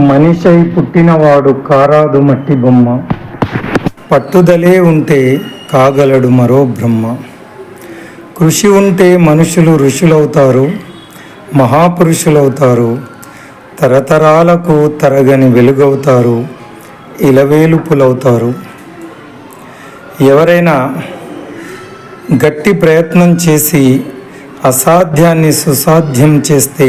మనిషై పుట్టినవాడు కారాదు మట్టి బొమ్మ, పట్టుదలే ఉంటే కాగలడు మరో బ్రహ్మ. కృషి ఉంటే మనుషులు ఋషులవుతారు, మహాపురుషులవుతారు, తరతరాలకు తరగని వెలుగవుతారు, ఇలవేలుపులవుతారు. ఎవరైనా గట్టి ప్రయత్నం చేసి అసాధ్యాన్ని సుసాధ్యం చేస్తే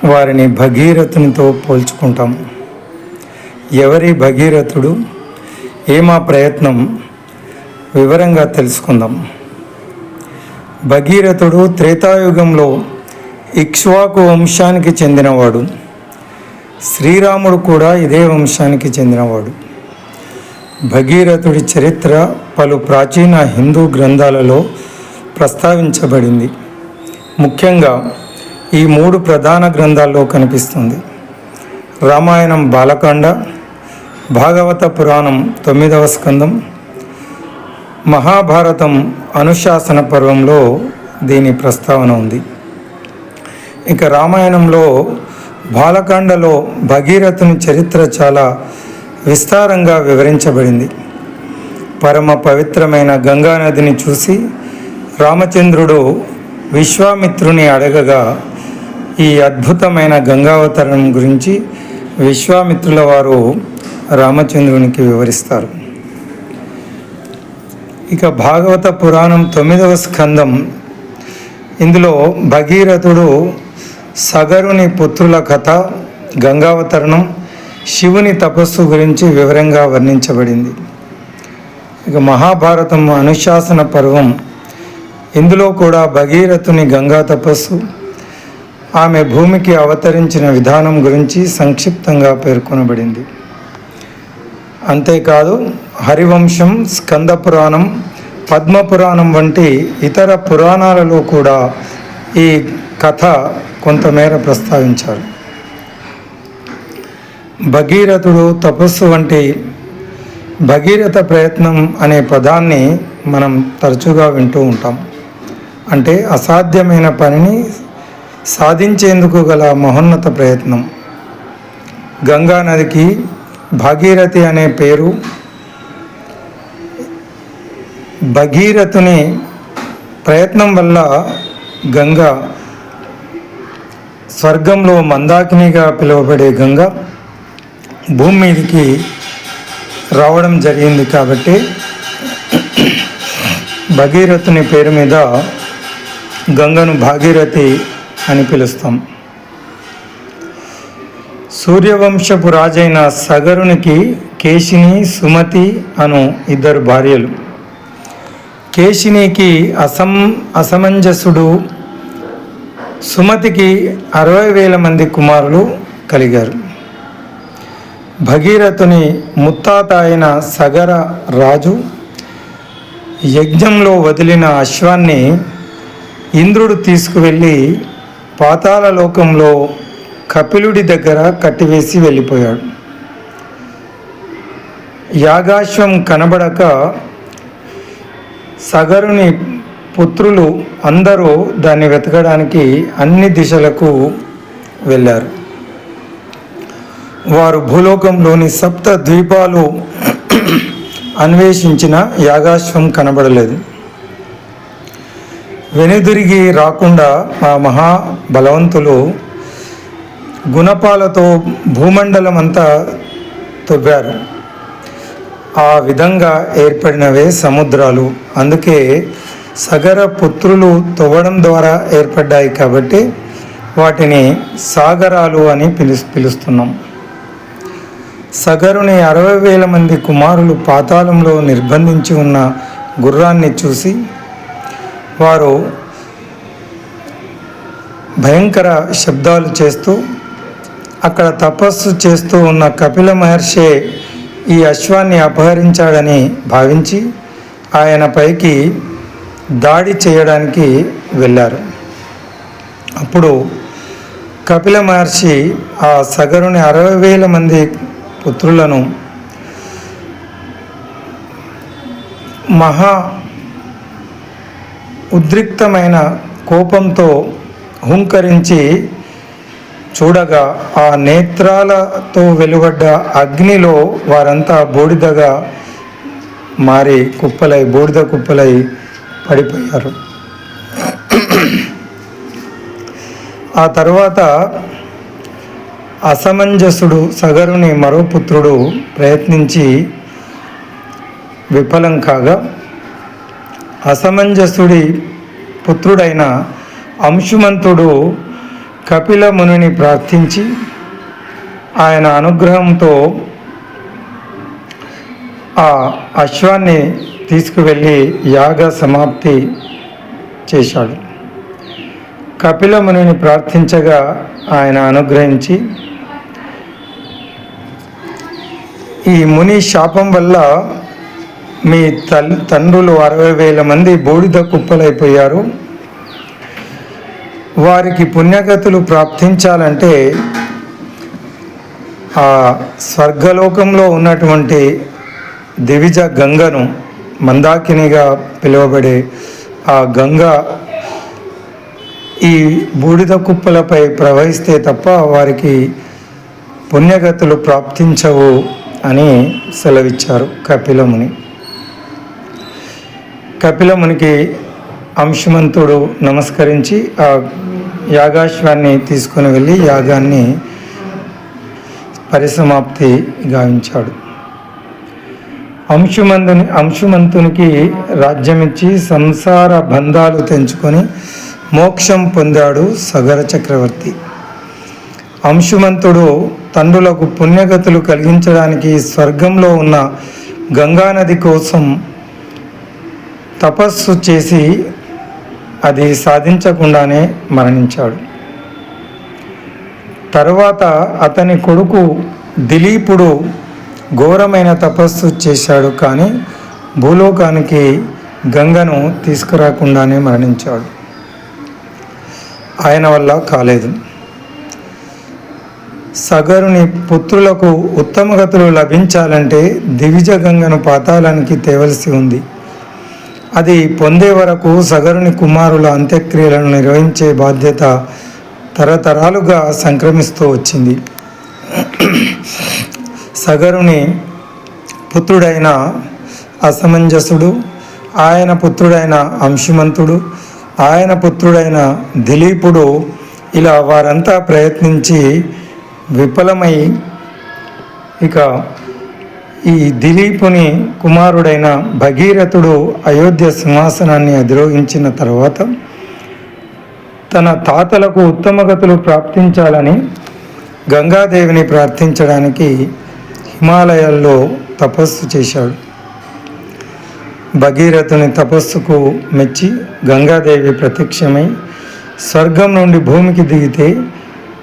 వారిని భగీరథునితో పోల్చుకుంటాం. ఎవరి భగీరథుడు, ఏమా ప్రయత్నం, వివరంగా తెలుసుకుందాం. భగీరథుడు త్రేతాయుగంలో ఇక్ష్వాకు వంశానికి చెందినవాడు. శ్రీరాముడు కూడా ఇదే వంశానికి చెందినవాడు. భగీరథుడి చరిత్ర పలు ప్రాచీన హిందూ గ్రంథాలలో ప్రస్తావించబడింది. ముఖ్యంగా ఈ 3 ప్రధాన గ్రంథాల్లో కనిపిస్తుంది. రామాయణం బాలకాండ, భాగవత పురాణం 9వ స్కందం, మహాభారతం అనుశాసన పర్వంలో దీని ప్రస్తావన ఉంది. ఇక రామాయణంలో బాలకాండలో భగీరథుని చరిత్ర చాలా విస్తారంగా వివరించబడింది. పరమ పవిత్రమైన గంగానదిని చూసి రామచంద్రుడు విశ్వామిత్రుని అడగగా ఈ అద్భుతమైన గంగావతరణం గురించి విశ్వామిత్రుల వారు రామచంద్రునికి వివరిస్తారు. ఇక భాగవత పురాణం 9వ స్కందం, ఇందులో భగీరథుడు సగరుని పుత్రుల కథ, గంగావతరణం, శివుని తపస్సు గురించి వివరంగా వర్ణించబడింది. ఇక మహాభారతం అనుశాసన పర్వం, ఇందులో కూడా భగీరథుని గంగా తపస్సు, ఆమె భూమికి అవతరించిన విధానం గురించి సంక్షిప్తంగా పేర్కొనబడింది. అంతేకాదు హరివంశం, స్కంద పురాణం, పద్మపురాణం వంటి ఇతర పురాణాలలో కూడా ఈ కథ కొంతమేర ప్రస్తావించారు. భగీరథుడు తపస్సు వంటి భగీరథ ప్రయత్నం అనే పదాన్ని మనం తరచుగా వింటూ ఉంటాం. అంటే అసాధ్యమైన పనిని సాధించేందుకు గల మహోన్నత ప్రయత్నం. గంగా నదికి భాగీరథి అనే పేరు భగీరథుని ప్రయత్నం వల్ల గంగ, స్వర్గంలో మందాకినిగా పిలువబడే గంగ భూమి మీదకి రావడం జరిగింది. కాబట్టి భగీరథుని పేరు మీద గంగను భాగీరథి అని పిలుస్తాం. సూర్యవంశపు రాజైన సగరునికి కేశిని, సుమతి అను 2 భార్యలు. కేశినికి అసమంజసుడు, సుమతికి 60,000 మంది కుమారులు కలిగారు. భగీరథుని ముత్తాత అయిన సగర రాజు యజ్ఞంలో వదిలిన అశ్వాన్ని ఇంద్రుడు తీసుకువెళ్ళి పాతాళ లోకంలో కపిలుడి దగ్గర కట్టివేసి వెళ్ళిపోయాడు. యాగాశ్వం కనబడక సగరుని పుత్రులు అందరూ దాన్ని వెతకడానికి అన్ని దిశలకు వెళ్ళారు. వారు భూలోకంలోని 7 ద్వీపాలు అన్వేషించిన యాగాశ్వం కనబడలేదు. వెనుదిరిగి రాకుండా ఆ మహా బలవంతులు గుణపాలతో భూమండలం అంతా తవ్వారు. ఆ విధంగా ఏర్పడినవే సముద్రాలు. అందుకే సగర పుత్రులు తవ్వడం ద్వారా ఏర్పడ్డాయి కాబట్టి వాటిని సాగరాలు అని పిలుస్తున్నాం. సగరుని 60,000 మంది కుమారులు పాతాళంలో నిర్బంధించి ఉన్న గుర్రాన్ని చూసి వారు భయంకర శబ్దాలు చేస్తూ, అక్కడ తపస్సు చేస్తూ ఉన్న కపిల మహర్షే ఈ అశ్వాన్ని అపహరించాడని భావించి ఆయన పైకి దాడి చేయడానికి వెళ్ళారు. అప్పుడు కపిల మహర్షి ఆ సగరుని 60,000 మంది పుత్రులను మహా ఉద్రిక్తమైన కోపంతో హుంకరించి చూడగా ఆ నేత్రాలతో వెలువడ్డ అగ్నిలో వారంతా బూడిదగా మారి బూడిద కుప్పలై పడిపోయారు. ఆ తర్వాత అసమంజసుడు సగరుని మరో పుత్రుడు ప్రయత్నించి విఫలం కాగా, అసమంజసుడి పుత్రుడైన అంశుమంతుడు కపిల మునిని ప్రార్థించి ఆయన అనుగ్రహంతో ఆ అశ్వాన్ని తీసుకువెళ్ళి యాగ సమాప్తి చేశాడు. కపిల మునిని ప్రార్థించగా ఆయన అనుగ్రహించి, ఈ ముని శాపం వల్ల మీ తండ్రులు 60,000 మంది బూడిద కుప్పలైపోయారు. వారికి పుణ్యగతులు ప్రాప్తించాలంటే ఆ స్వర్గలోకంలో ఉన్నటువంటి దివిజ గంగను, మందాకినిగా పిలువబడే ఆ గంగ ఈ బూడిద కుప్పలపై ప్రవహిస్తే తప్ప వారికి పుణ్యగతులు ప్రాప్తించవు అని సెలవిచ్చారు కపిలముని. కపిలమునికి అంశుమంతుడు నమస్కరించి ఆ యాగాశ్వాన్ని తీసుకుని వెళ్ళి యాగాన్ని పరిసమాప్తి గావించాడు. అంశుమంతునికి రాజ్యమిచ్చి సంసార బంధాలు తెంచుకొని మోక్షం పొందాడు సగర చక్రవర్తి. అంశుమంతుడు తండ్రులకు పుణ్యగతులు కలిగించడానికి స్వర్గంలో ఉన్న గంగానది కోసం తపస్సు చేసి అది సాధించకుండానే మరణించాడు. తరువాత అతని కొడుకు దిలీపుడు ఘోరమైన తపస్సు చేశాడు, కానీ భూలోకానికి గంగను తీసుకురాకుండానే మరణించాడు. ఆయన వల్ల కాలేదు. సగరుని పుత్రులకు ఉత్తమ గతులు లభించాలంటే దివిజ గంగను పాతాళానికి తేవలసి ఉంది. అది పొందే వరకు సగరుని కుమారుల అంత్యక్రియలను నిర్వహించే బాధ్యత తరతరాలుగా సంక్రమిస్తూ వచ్చింది. సగరుని పుత్రుడైన అసమంజసుడు, ఆయన పుత్రుడైన అంశుమంతుడు, ఆయన పుత్రుడైన దిలీపుడు, ఇలా వారంతా ప్రయత్నించి విఫలమై ఇక ఈ దిలీపుని కుమారుడైన భగీరథుడు అయోధ్య సింహాసనాన్ని అధిరోహించిన తర్వాత తన తాతలకు ఉత్తమగతులు ప్రాప్తించాలని గంగాదేవిని ప్రార్థించడానికి హిమాలయాల్లో తపస్సు చేశాడు. భగీరథుని తపస్సుకు మెచ్చి గంగాదేవి ప్రత్యక్షమై స్వర్గం నుండి భూమికి దిగితే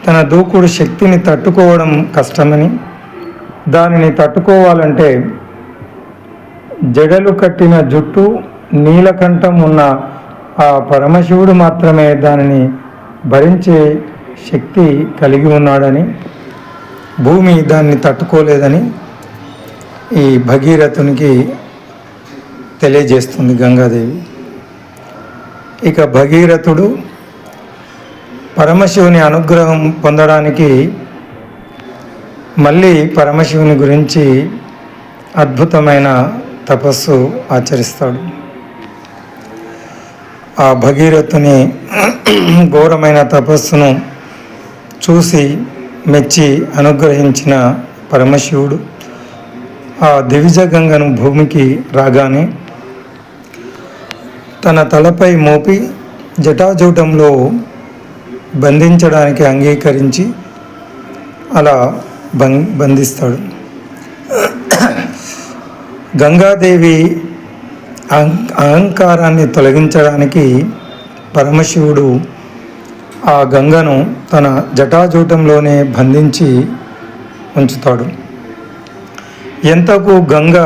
తన దూకుడు శక్తిని తట్టుకోవడం కష్టమని, దానిని తట్టుకోవాలంటే జడలు కట్టిన జుట్టు, నీలకంఠం ఉన్న ఆ పరమశివుడు మాత్రమే దానిని భరించే శక్తి కలిగి ఉన్నాడని, భూమి దాన్ని తట్టుకోలేదని ఈ భగీరథునికి తెలియజేస్తుంది గంగాదేవి. ఇక భగీరథుడు పరమశివుని అనుగ్రహం పొందడానికి మళ్ళీ పరమశివుని గురించి అద్భుతమైన తపస్సు ఆచరిస్తాడు. ఆ భగీరథుని ఘోరమైన తపస్సును చూసి మెచ్చి అనుగ్రహించిన పరమశివుడు ఆ దివిజ గంగను భూమికి రాగానే తన తలపై మోపి జటాజూటంలో బంధించడానికి అంగీకరించి అలా బంధిస్తాడు. గంగాదేవి అహంకారాన్ని తొలగించడానికి పరమశివుడు ఆ గంగను తన జటాజూటంలోనే బంధించి ఉంచుతాడు. ఎంతకు గంగ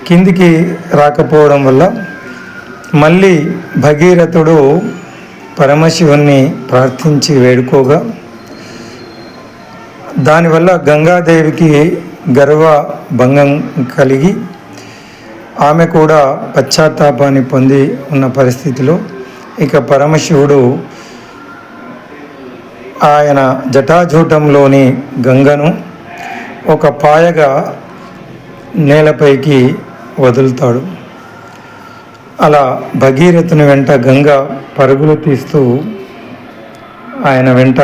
కిందికి రాకపోవడం వల్ల మళ్ళీ భగీరథుడు పరమశివుణ్ణి ప్రార్థించి వేడుకోగా దానివల్ల గంగాదేవికి గర్వభంగం కలిగి ఆమె కూడా పశ్చాత్తాపాన్ని పొంది ఉన్న పరిస్థితిలో ఇక పరమశివుడు ఆయన జటాజూటంలోని గంగను ఒక పాయగా నేలపైకి వదులుతాడు. అలా భగీరథుని వెంట గంగ పరుగులు తీస్తూ ఆయన వెంట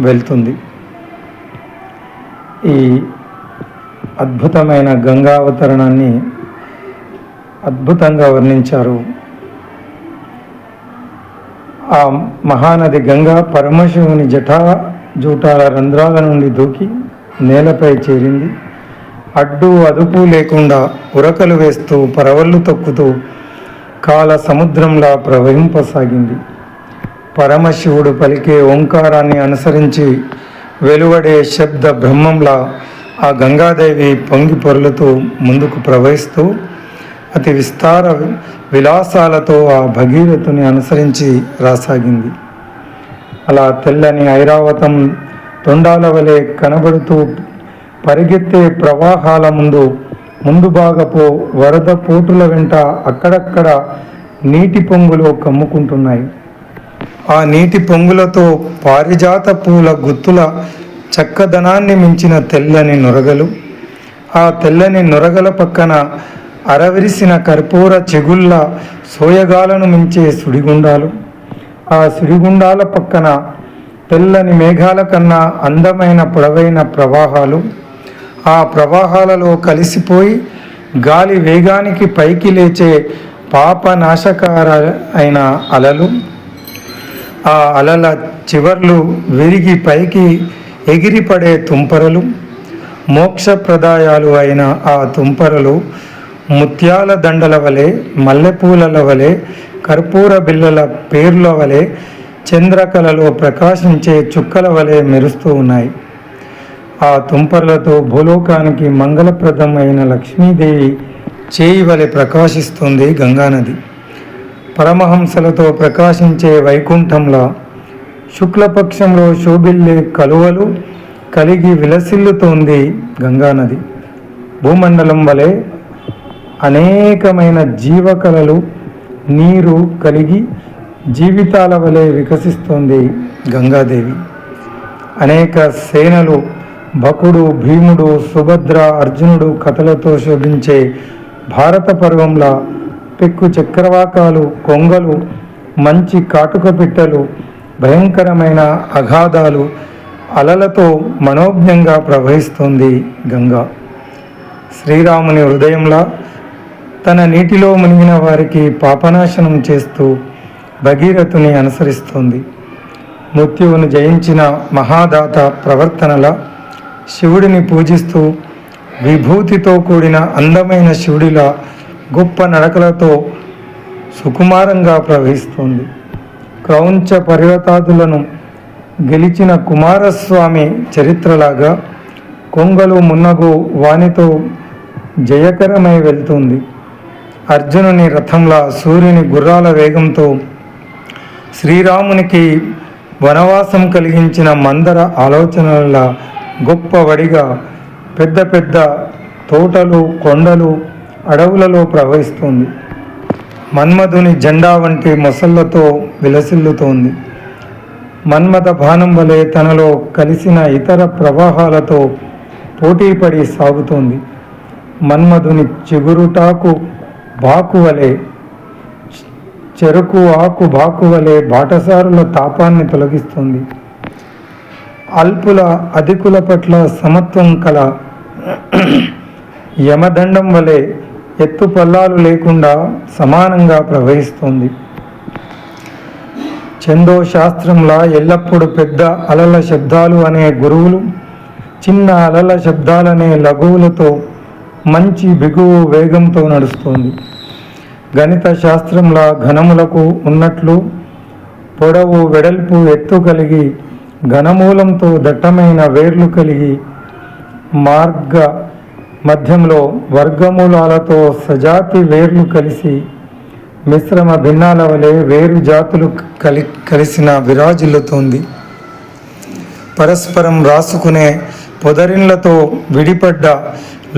వెళ్తుంది. ఈ అద్భుతమైన గంగావతరణాన్ని అద్భుతంగా వర్ణించారు. ఆ మహానది గంగా పరమశివుని జటాజూటాల రంధ్రాల నుండి దూకి నేలపై చేరింది. అడ్డు అదుపు లేకుండా ఉరకలు వేస్తూ పరవళ్ళు తొక్కుతూ కాల సముద్రంలా ప్రవహింపసాగింది. పరమశివుడు పలికే ఓంకారాన్ని అనుసరించి వెలువడే శబ్ద బ్రహ్మంలా ఆ గంగాదేవి పొంగి పొర్లుతూ ముందుకు ప్రవహిస్తూ అతి విస్తార విలాసాలతో ఆ భగీరథుని అనుసరించి రాసాగింది. అలా తెల్లని ఐరావతం తొండాల వలె కనబడుతూ పరిగెత్తే ప్రవాహాల ముందు భాగపు వరద పోటుల వెంట అక్కడక్కడ నీటి పొంగులు కమ్ముకుంటున్నాయి. ఆ నీటి పొంగులతో పారిజాత పూల గుత్తుల చక్కదనాన్ని మించిన తెల్లని నొరగలు, ఆ తెల్లని నొరగల పక్కన అరవిరిసిన కర్పూర చెగుళ్ళ సోయగాలను మించే సుడిగుండాలు, ఆ సుడిగుండాల పక్కన తెల్లని మేఘాల కన్నా అందమైన పొడవైన ప్రవాహాలు, ఆ ప్రవాహాలలో కలిసిపోయి గాలి వేగానికి పైకి లేచే పాపనాశకార అయిన అలలు, ఆ అలల చివర్లు విరిగి పైకి ఎగిరిపడే తుంపరలు, మోక్షప్రదాయాలు అయిన ఆ తుంపరలు ముత్యాల దండల వలె, మల్లెపూలల వలె, కర్పూర బిళ్ళల పేర్ల వలె, చంద్రకళలో ప్రకాశించే చుక్కల వలె మెరుస్తూ ఉన్నాయి. ఆ తుంపర్లతో భూలోకానికి మంగళప్రదం అయిన లక్ష్మీదేవి చేయి వలె ప్రకాశిస్తుంది గంగానది. పరమహంసలతో ప్రకాశించే వైకుంఠంలా శుక్లపక్షంలో శోభిల్లే కలువలు కలిగి విలసిల్లుతోంది గంగానది. భూమండలం వలె అనేకమైన జీవకళలు నీరు కలిగి జీవితాల వలె వికసిస్తోంది గంగాదేవి. అనేక సేనలు, బకుడు, భీముడు, సుభద్ర, అర్జునుడు కథలతో శోభించే భారత పర్వంలా పెక్కు చక్రవాకాలు, కొంగలు, మంచి కాటుక పిట్టలు, భయంకరమైన అగాధాలు, అలలతో మనోజ్ఞంగా ప్రవహిస్తోంది గంగా. శ్రీరాముని హృదయంలా తన నీటిలో మునిగిన వారికి పాపనాశనం చేస్తూ భగీరథుని అనుసరిస్తోంది. మృత్యువును జయించిన మహాదాత ప్రవర్తనల శివుడిని పూజిస్తూ విభూతితో కూడిన అందమైన శివుడిలా గొప్ప నడకలతో సుకుమారంగా ప్రవహిస్తోంది. క్రౌంచ పర్వతాదులను గెలిచిన కుమారస్వామి చరిత్రలాగా కొంగలు మున్నగు వానితో జయకరమై వెళ్తుంది. అర్జునుని రథంలా, సూర్యుని గుర్రాల వేగంతో శ్రీరామునికి వనవాసం కలిగించిన మందర ఆలోచనల గొప్పవడిగా పెద్ద పెద్ద తోటలు, కొండలు, అడవులలో ప్రవహిస్తుంది. మన్మధుని జెండా వంటి మొసళ్లతో విలసిల్లుతోంది. మన్మథ బాణం వలె తనలో కలిసిన ఇతర ప్రవాహాలతో పోటీపడి సాగుతోంది. మన్మధుని చిగురుటాకు బాకు వలె, చెరుకు ఆకు బాకు వలె బాటసారుల తాపాన్ని తొలగిస్తుంది. అల్పుల అధికుల పట్ల సమత్వం కల యమదండం వలె ఎత్తు పల్లాలు లేకుండా సమానంగా ప్రవహిస్తుంది. చందో శాస్త్రంలా ఎల్లప్పుడూ పెద్ద అలల శబ్దాలు అనే గురువులు చిన్న అలల శబ్దాలనే లఘువులతో మంచి బిగువు వేగంతో నడుస్తుంది. గణిత శాస్త్రంలా ఘనములకు ఉన్నట్లు పొడవు, వెడల్పు, ఎత్తు కలిగి ఘనమూలంతో దట్టమైన వేర్లు కలిగి మార్గ మధ్యంలో వర్గమూలాలతో సజాతి వేర్లు కలిసి మిశ్రమ భిన్నాల వలె వేరు జాతులు కలిసిన విరాజిల్లుతోంది. పరస్పరం రాసుకునే పొదరిన్లతో విడిపడ్డ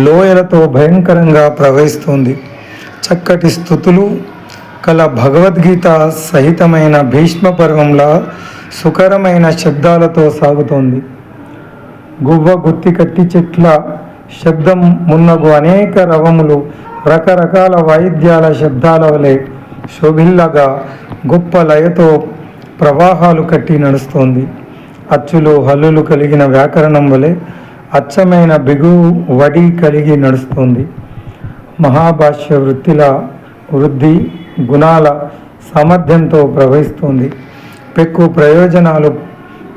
లోయలతో భయంకరంగా ప్రవహిస్తుంది. చక్కటి స్థుతులు కల భగవద్గీత సహితమైన భీష్మ పర్వంలా సుకరమైన శబ్దాలతో సాగుతోంది. గువ్వ గుత్తి కట్టి చెట్ల శబ్దం మున్నగు అనేక రవములు రకరకాల వాయిద్యాల శబ్దాల వలె శోభిల్లగా గొప్ప లయతో ప్రవాహాలు కట్టి నడుస్తోంది. అచ్చులు హల్లులు కలిగిన వ్యాకరణం వలె అచ్చమైన బిగువు వడి కలిగి నడుస్తుంది. మహాభాష్య వృత్తిల వృద్ధి గుణాల సామర్థ్యంతో ప్రవహిస్తుంది. పెక్కు ప్రయోజనాలు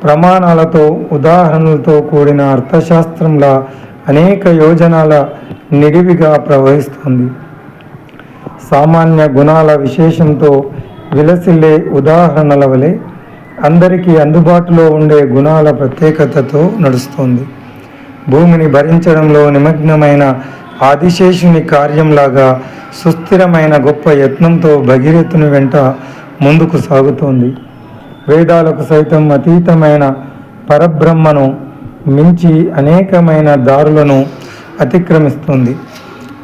ప్రమాణాలతో ఉదాహరణలతో కూడిన అర్థశాస్త్రంలా అనేక యోజనాల నిడివిగా ప్రవహిస్తుంది. సామాన్య గుణాల విశేషంతో విలసిల్లే ఉదాహరణల వలె అందరికీ అందుబాటులో ఉండే గుణాల ప్రత్యేకతతో నడుస్తుంది. భూమిని భరించడంలో నిమగ్నమైన ఆదిశేషుని కార్యంలాగా సుస్థిరమైన గొప్ప యత్నంతో భగీరథుని వెంట ముందుకు సాగుతోంది. వేదాలకు సైతం అతీతమైన పరబ్రహ్మను మించి అనేకమైన దారులను అతిక్రమిస్తుంది.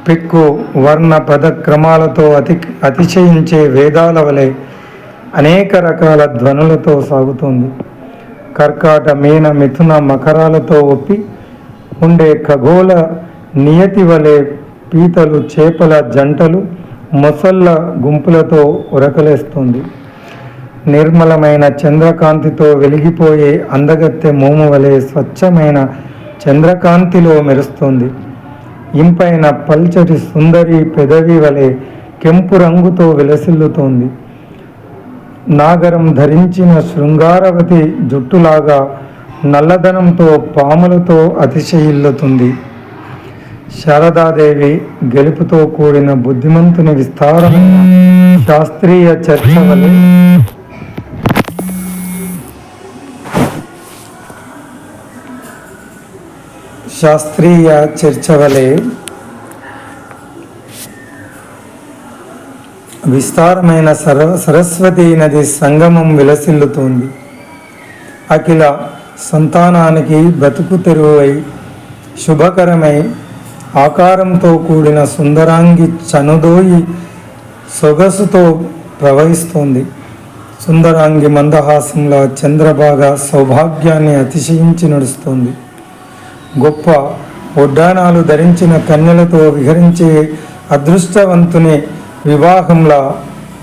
పెక్కు వర్ణ పద క్రమాలతో అతిశయించే వేదాల వలె అనేక రకాల ధ్వనులతో సాగుతుంది. కర్కాట మీన మిథున మకరాలతో ఒప్పి ఉండే ఖగోళ నియతి వలె పీతలు చేపల జంటలు మొసళ్ళ గుంపులతో ఉరకలేస్తుంది. నిర్మలమైన చంద్రకాంతితో వెలిగిపోయే అందగత్తె మోము వలె స్వచ్ఛమైన చంద్రకాంతిలో మెరుస్తుంది. ఇంపైన పల్చటి సుందరి పెదవి వలె కెంపు రంగుతో విలసిల్లుతోంది. నాగరం ధరించిన శృంగారవతి జుట్టులాగా నల్లదనంతో పాములతో అతిశయిల్లుతుంది. శారదాదేవి గెలుపుతో కూడిన బుద్ధిమంతుని విస్తారమైన శాస్త్రీయ చర్చ వలె విస్తారమైన సరస్వతీ నది సంగమం విలసిల్లుతోంది. అఖిల సంతానానికి బ్రతుకు తెరువై శుభకరమై ఆకారంతో కూడిన సుందరాంగి చనుదోయి సొగసుతో ప్రవహిస్తోంది. సుందరాంగి మందహాసంలో చంద్రభాగ సౌభాగ్యాన్ని అతిశయించి నడుస్తోంది. గొప్ప ఒడ్డానాలు ధరించిన కన్యలతో విహరించే అదృష్టవంతుని వివాహంలా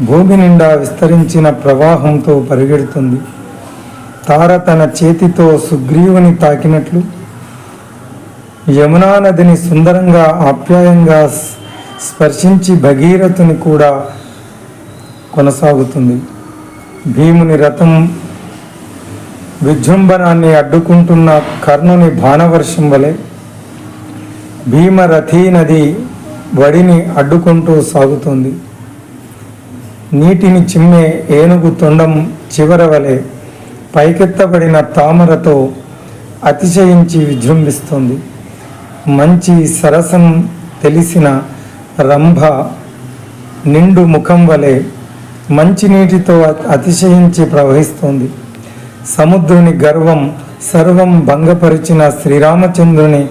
భూమి నిండా విస్తరించిన ప్రవాహంతో పరిగెడుతుంది. తార తన చేతితో సుగ్రీవుని తాకినట్లు యమునా నదిని సుందరంగా ఆప్యాయంగా స్పర్శించి భగీరథుని కూడా కొనసాగుతుంది. భీముని రథం విజృంభణాన్ని అడ్డుకుంటున్న కర్ణుని బాణవర్షం వలె భీమరథీ నది వడిని అడ్డుకుంటూ సాగుతుంది. నీటిని చిమ్మే ఏనుగు తొండం చివర వలె పైకెత్తబడిన తామరతో అతిశయించి విజృంభిస్తుంది. మంచి సరసం తెలిసిన రంభ నిండు ముఖం వలె మంచినీటితో అతిశయించి ప్రవహిస్తుంది. సముద్రుని గర్వం సర్వం భంగపరిచిన శ్రీరామచంద్రుని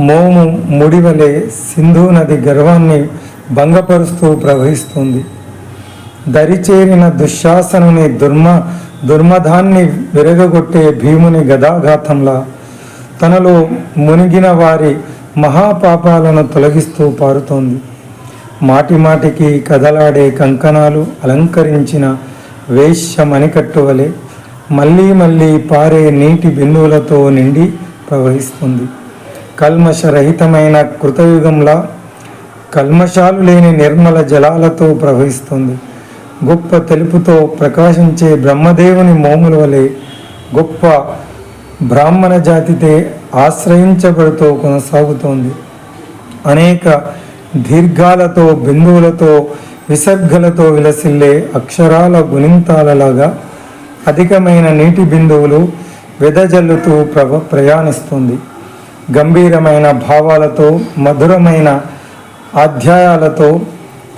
మోము ముడివలే సింధు నది గర్వాన్ని భంగపరుస్తూ ప్రవహిస్తుంది. దరిచేరిన దుశ్శాసనుని దుర్మధాన్ని విరగగొట్టే భీముని గదాఘాతంలా తనలో మునిగిన వారి మహాపాపాలను తొలగిస్తూ పారుతోంది. మాటిమాటికి కదలాడే కంకణాలు అలంకరించిన వేశ్య మణికట్టు వలె మళ్ళీ మళ్ళీ పారే నీటి బిందువులతో నిండి ప్రవహిస్తుంది. కల్మషరహితమైన కృతయుగంలా కల్మషాలు లేని నిర్మల జలాలతో ప్రవహిస్తుంది. గొప్ప తెలుపుతో ప్రకాశించే బ్రహ్మదేవుని మోముల వలె గొప్ప బ్రాహ్మణ జాతితే ఆశ్రయించబడుతూ కొనసాగుతోంది. అనేక దీర్ఘాలతో బిందువులతో విసర్గలతో విలసిల్లే అక్షరాల గుణింతాలలాగా అధికమైన నీటి బిందువులు వెదజల్లుతూ ప్రయాణిస్తుంది. గంభీరమైన భావాలతో మధురమైన అధ్యాయాలతో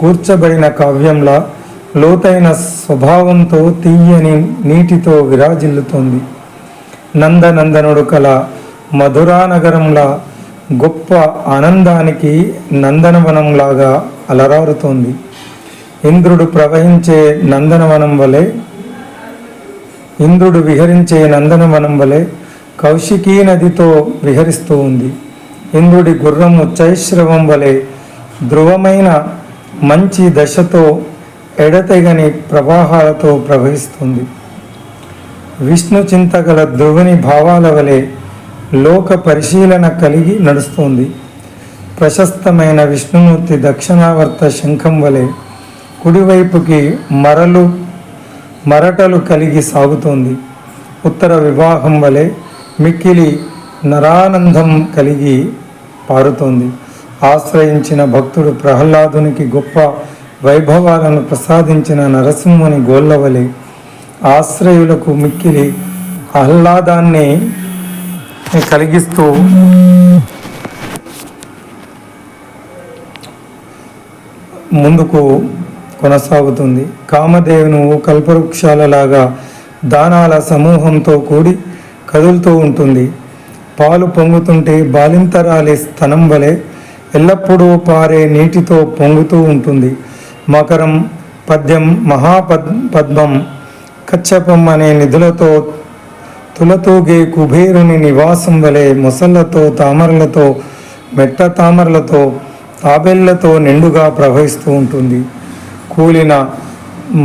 కూర్చబడిన కావ్యంలా లోతైన స్వభావంతో తీయని నీటితో విరాజిల్లుతోంది. నందనందనుడు కల మధురానగరంలా గొప్ప ఆనందానికి నందనవనంలాగా అలరారుతోంది. ఇంద్రుడు ప్రవహించే నందనవనం వలె ఇంద్రుడు విహరించే నందనవనం వలె కౌశికీ నదితో విహరిస్తూ ఉంది. ఇంద్రుడి గుర్రం ఉచ్చైశ్రవం వలె ధ్రువమైన మంచి దశతో ఎడతెగని ప్రవాహాలతో ప్రవహిస్తుంది. విష్ణు చింతగల ధ్రువుని భావాల వలె లోక పరిశీలన కలిగి నడుస్తుంది. ప్రశస్తమైన విష్ణుమూర్తి దక్షిణావర్త శంఖం వలె కుడివైపుకి మరటలు కలిగి సాగుతోంది. ఉత్తర వివాహం వలె మిక్కిలి నరానందం కలిగి పారుతోంది. ఆశ్రయించిన భక్తుడు ప్రహ్లాదునికి గొప్ప వైభవాలను ప్రసాదించిన నరసింహుని గోళ్ళ వలె ఆశ్రయులకు మిక్కిలి ఆహ్లాదాన్ని కలిగిస్తూ ముందుకు కొనసాగుతుంది. కామధేను కల్పవృక్షాలలాగా దానాల సమూహంతో కూడి కదులుతూ ఉంటుంది. పాలు పొంగుతుంటే బాలింతరాలి స్తనం వలె ఎల్లప్పుడూ పారే నీటితో పొంగుతూ ఉంటుంది. మకరం, పద్యం, పద్మం, కచ్చపం అనే నిధులతో తులతూగే కుబేరుని నివాసం వలె మొసళ్లతో, తామరలతో, మెట్ట తామరలతో, తాబేళ్లతో నిండుగా ప్రవహిస్తూ ఉంటుంది. కూలిన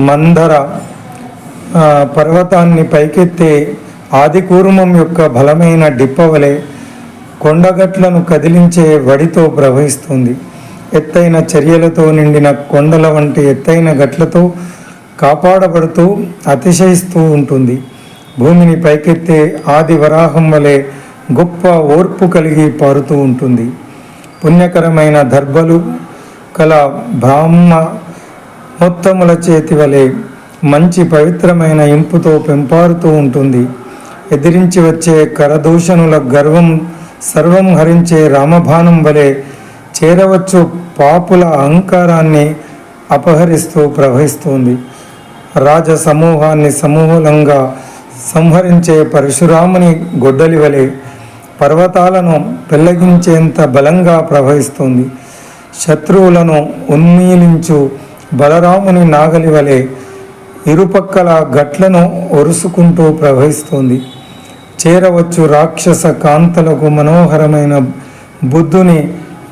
మందర పర్వతాన్ని పైకెత్తే ఆదికూర్మం యొక్క బలమైన డిప్పవలే కొండగట్లను కదిలించే వడితో ప్రవహిస్తుంది. ఎత్తైన చర్యలతో నిండిన కొండల వంటి ఎత్తైన గట్లతో కాపాడబడుతూ అతిశయిస్తూ ఉంటుంది. భూమిని పైకెత్తే ఆది వరాహం వలె గొప్ప ఓర్పు కలిగి పారుతూ ఉంటుంది. పుణ్యకరమైన దర్భలు కల బ్రాహ్మ మొత్తముల చేతి వలె మంచి పవిత్రమైన ఇంపుతో పెంపారుతూ ఉంటుంది. ఎదిరించి వచ్చే కరదూషణుల గర్వం సర్వం హరించే రామబాణం వలె చేరవచ్చు పాపుల అహంకారాన్ని అపహరిస్తూ ప్రవహిస్తుంది. రాజ సమూహాన్ని సమూలంగా సంహరించే పరశురాముని గొడ్డలి వలె పర్వతాలను పెళ్లగించేంత బలంగా ప్రవహిస్తుంది. శత్రువులను ఉన్మీలించు బలరాముని నాగలి వలె ఇరుపక్కల గట్లను ఒరుసుకుంటూ ప్రవహిస్తుంది. చేరవచ్చు రాక్షస కాంతలకు మనోహరమైన బుద్ధుని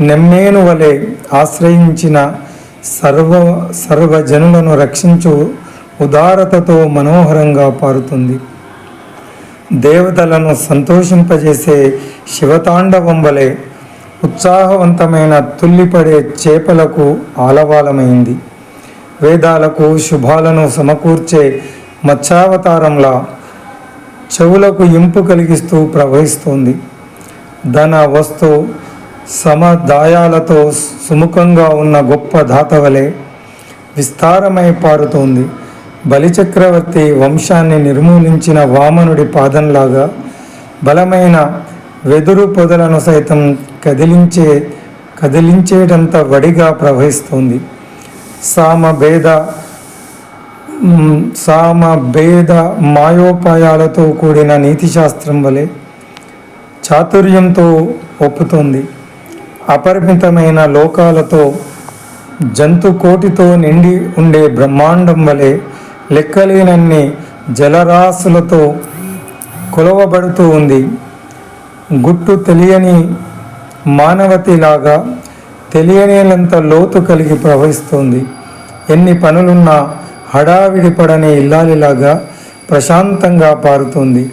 నెమ్మేను వలె ఆశ్రయించిన సర్వజనులను రక్షించు ఉదారతతో మనోహరంగా పారుతుంది. దేవతలను సంతోషింపజేసే శివతాండవం వలె ఉత్సాహవంతమైన తుల్లిపడే చేపలకు ఆలవాలమైంది. వేదాలకు శుభాలను సమకూర్చే మత్స్యావతారంలా చెవులకు ఇంపు కలిగిస్తూ ప్రవహిస్తుంది. ధన వస్తు సమదాయాలతో సుముఖంగా ఉన్న గొప్ప దాతవలే విస్తారమై పారుతోంది. బలిచక్రవర్తి వంశాన్ని నిర్మూలించిన వామనుడి పాదంలాగా బలమైన వెదురు పొదలను సైతం కదిలించేటంత వడిగా ప్రవహిస్తుంది. సామభేద మాయోపాయాలతో కూడిన నీతిశాస్త్రం వలె చాతుర్యంతో ఒప్పుతుంది. అపరిమితమైన లోకాలతో జంతుకోటితో నిండి ఉండే బ్రహ్మాండం వలె లెక్కలేనన్ని జలరాశులతో కొలవబడుతూ ఉంది. గుట్టు తెలియని మానవతిలాగా తెలియనేలంత లోతు కలిగి ప్రవహిస్తుంది. ఎన్ని పనులున్నా హడావిడి పడని ఇల్లాలిలాగా ప్రశాంతంగా పారుతుంది.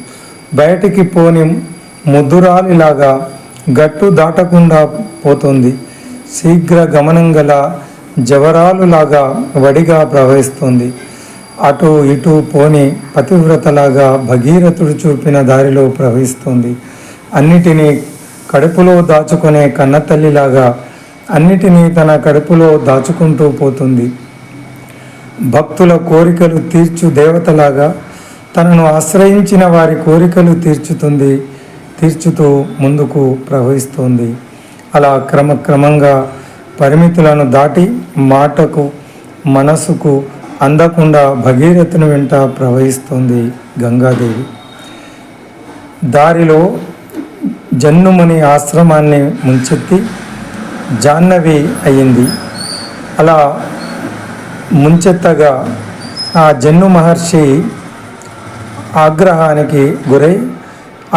బయటికి పోని ముద్దురాలిలాగా గట్టు దాటకుండా పోతుంది. శీఘ్ర గమనం గల జవరాలులాగా వడిగా ప్రవహిస్తుంది. అటు ఇటు పోని పతివ్రతలాగా భగీరథుడు చూపిన దారిలో ప్రవహిస్తుంది. అన్నిటినీ కడుపులో దాచుకునే కన్నతల్లిలాగా అన్నిటినీ తన కడుపులో దాచుకుంటూ పోతుంది. భక్తుల కోరికలు తీర్చు దేవతలాగా తనను ఆశ్రయించిన వారి కోరికలు తీర్చుతూ ముందుకు ప్రవహిస్తుంది. అలా క్రమక్రమంగా పరిమితులను దాటి మాటకు మనసుకు అందకుండా భగీరథుని వెంట ప్రవహిస్తుంది గంగాదేవి. దారిలో జన్నుముని ఆశ్రమాన్ని ముంచెత్తి జాహ్నవి అయ్యింది. అలా ముంచెత్తగా ఆ జన్ను మహర్షి ఆగ్రహానికి గురై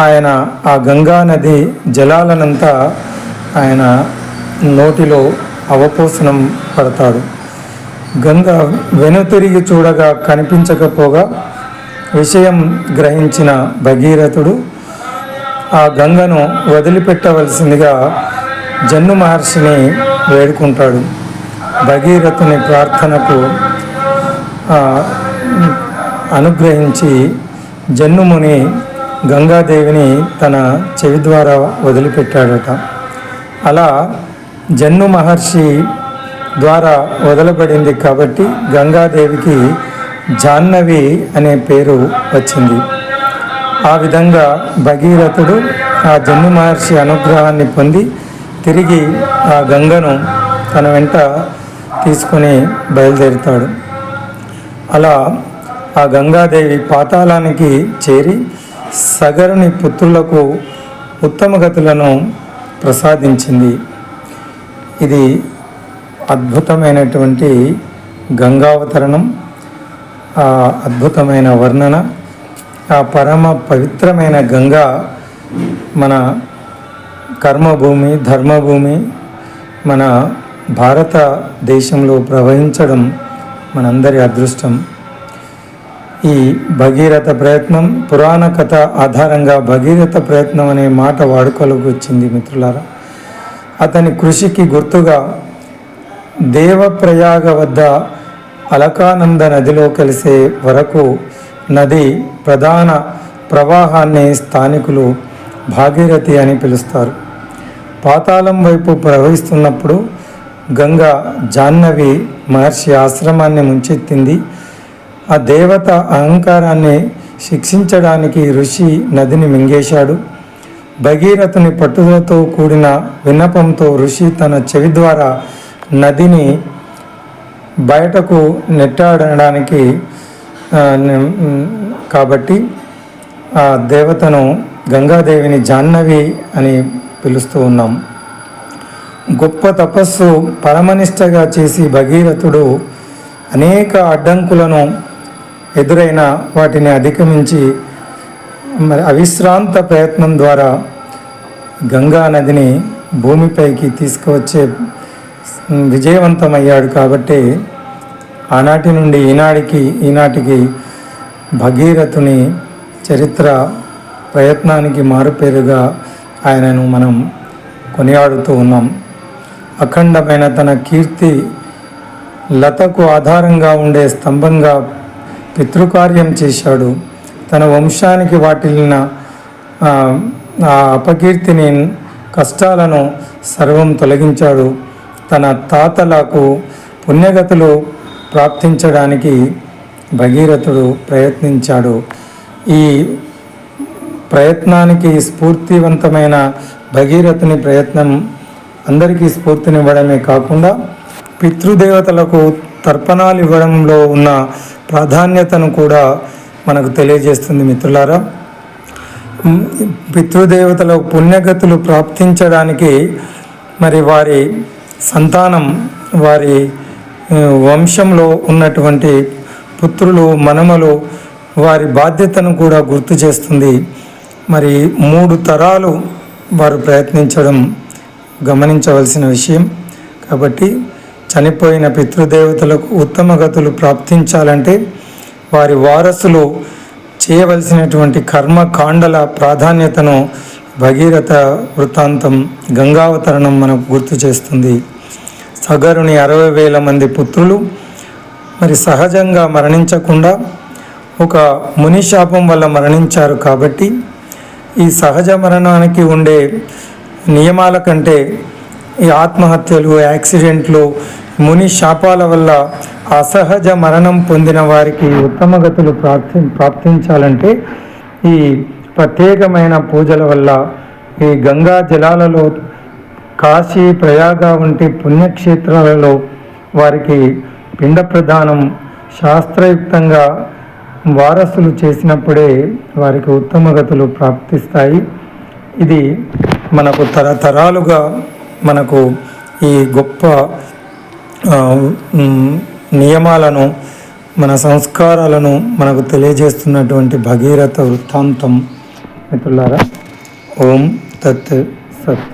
ఆయన ఆ గంగా నది జలాలనంతా ఆయన నోటిలో అవపోసనం పడతాడు. గంగ వెనుతిరిగి చూడగా కనిపించకపోగా విషయం గ్రహించిన భగీరథుడు ఆ గంగను వదిలిపెట్టవలసిందిగా జన్ను మహర్షిని వేడుకుంటాడు. భగీరథుని ప్రార్థనకు అనుగ్రహించి జన్నుముని గంగాదేవిని తన చెవి ద్వారా వదిలిపెట్టాడట. అలా జన్ను మహర్షి ద్వారా వదలబడింది కాబట్టి గంగాదేవికి జాహ్నవి అనే పేరు వచ్చింది. ఆ విధంగా భగీరథుడు ఆ జన్ను మహర్షి అనుగ్రహాన్ని పొంది తిరిగి ఆ గంగను తన వెంట తీసుకొని బయలుదేరుతాడు. అలా ఆ గంగాదేవి పాతాళానికి చేరి సగరుని పుత్రులకు ఉత్తమ గతులను ప్రసాదించింది. ఇది అద్భుతమైనటువంటి గంగావతరణం, ఆ అద్భుతమైన వర్ణన. ఆ పరమ పవిత్రమైన గంగా మన కర్మభూమి, ధర్మభూమి, మన భారతదేశంలో ప్రవహించడం మనందరి అదృష్టం. ఈ భగీరథ ప్రయత్నం పురాణ కథ ఆధారంగా భగీరథ ప్రయత్నం అనే మాట వాడుకలోకి వచ్చింది మిత్రులారా. అతని కృషికి గుర్తుగా దేవప్రయాగ వద్ద అలకానంద నదిలో కలిసే వరకు నది ప్రధాన ప్రవాహాన్ని స్థానికులు భాగీరథి అని పిలుస్తారు. పాతాళం వైపు ప్రవహిస్తున్నప్పుడు గంగ జాహ్నవి మహర్షి ఆశ్రమాన్ని ముంచెత్తింది. ఆ దేవత అహంకారాన్ని శిక్షించడానికి ఋషి నదిని మింగేశాడు. భగీరథుని పట్టుదలతో కూడిన విన్నపంతో ఋషి తన చెవి ద్వారా నదిని బయటకు నెట్టాడడానికి కాబట్టి ఆ దేవతను గంగాదేవిని జాహ్నవి అని పిలుస్తూ ఉన్నాం. గొప్ప తపస్సు పరమనిష్టగా చేసి భగీరథుడు అనేక అడ్డంకులను ఎదురైన వాటిని అధిగమించి మరి అవిశ్రాంత ప్రయత్నం ద్వారా గంగా నదిని భూమిపైకి తీసుకువచ్చే విజయవంతమయ్యాడు. కాబట్టి ఆనాటి నుండి ఈనాటికి భగీరథుని చరిత్ర ప్రయత్నానికి మారుపేరుగా ఆయనను మనం కొనియాడుతూ ఉన్నాం. అఖండమైన తన కీర్తి లతకు ఆధారంగా ఉండే స్తంభంగా పితృకార్యం చేశాడు. తన వంశానికి వాటిల్లిన ఆ అపకీర్తిని, కష్టాలను సర్వం తొలగించాడు. తన తాతలకు పుణ్యగతులు ప్రాప్తించడానికి భగీరథుడు ప్రయత్నించాడు. ఈ ప్రయత్నానికి స్ఫూర్తివంతమైన భగీరథుని ప్రయత్నం అందరికీ స్ఫూర్తినివ్వడమే కాకుండా పితృదేవతలకు తర్పణాలు ఇవ్వడంలో ఉన్న ప్రాధాన్యతను కూడా మనకు తెలియజేస్తుంది మిత్రులారా. పితృదేవతలకు పుణ్యగతులు ప్రాప్తించడానికి మరి వారి సంతానం, వారి వంశంలో ఉన్నటువంటి పుత్రులు, మనమలు వారి బాధ్యతను కూడా గుర్తు చేస్తుంది. మరి 3 తరాలు వారు ప్రయత్నించడం గమనించవలసిన విషయం. కాబట్టి చనిపోయిన పితృదేవతలకు ఉత్తమ గతులు ప్రాప్తించాలంటే వారి వారసులు చేయవలసినటువంటి కర్మకాండల ప్రాధాన్యతను భగీరథ వృత్తాంతం, గంగావతరణం మనకు గుర్తు చేస్తుంది. సగరుని 60,000 మంది పుత్రులు మరి సహజంగా మరణించకుండా ఒక ముని శాపం వల్ల మరణించారు. కాబట్టి ఈ సహజ మరణానికి ఉండే నియమాల కంటే ఈ ఆత్మహత్యలు, యాక్సిడెంట్లు, ముని శాపాల వల్ల అసహజ మరణం పొందిన వారికి ఉత్తమ గతులు ప్రాప్తించాలంటే ఈ ప్రత్యేకమైన పూజల వల్ల ఈ గంగా జలాలలో, కాశీ, ప్రయాగ వంటి పుణ్యక్షేత్రాలలో వారికి పిండ ప్రదానం శాస్త్రయుక్తంగా వారసులు చేసినప్పుడే వారికి ఉత్తమ గతులు ప్రాప్తిస్తాయి. ఇది మనకు తరతరాలుగా మనకు ఈ గొప్ప నియమాలను మన సంస్కారాలను మనకు తెలియజేస్తున్నటువంటి భగీరథ వృత్తాంతం మిత్రులారా. ఓం తత్ సత్.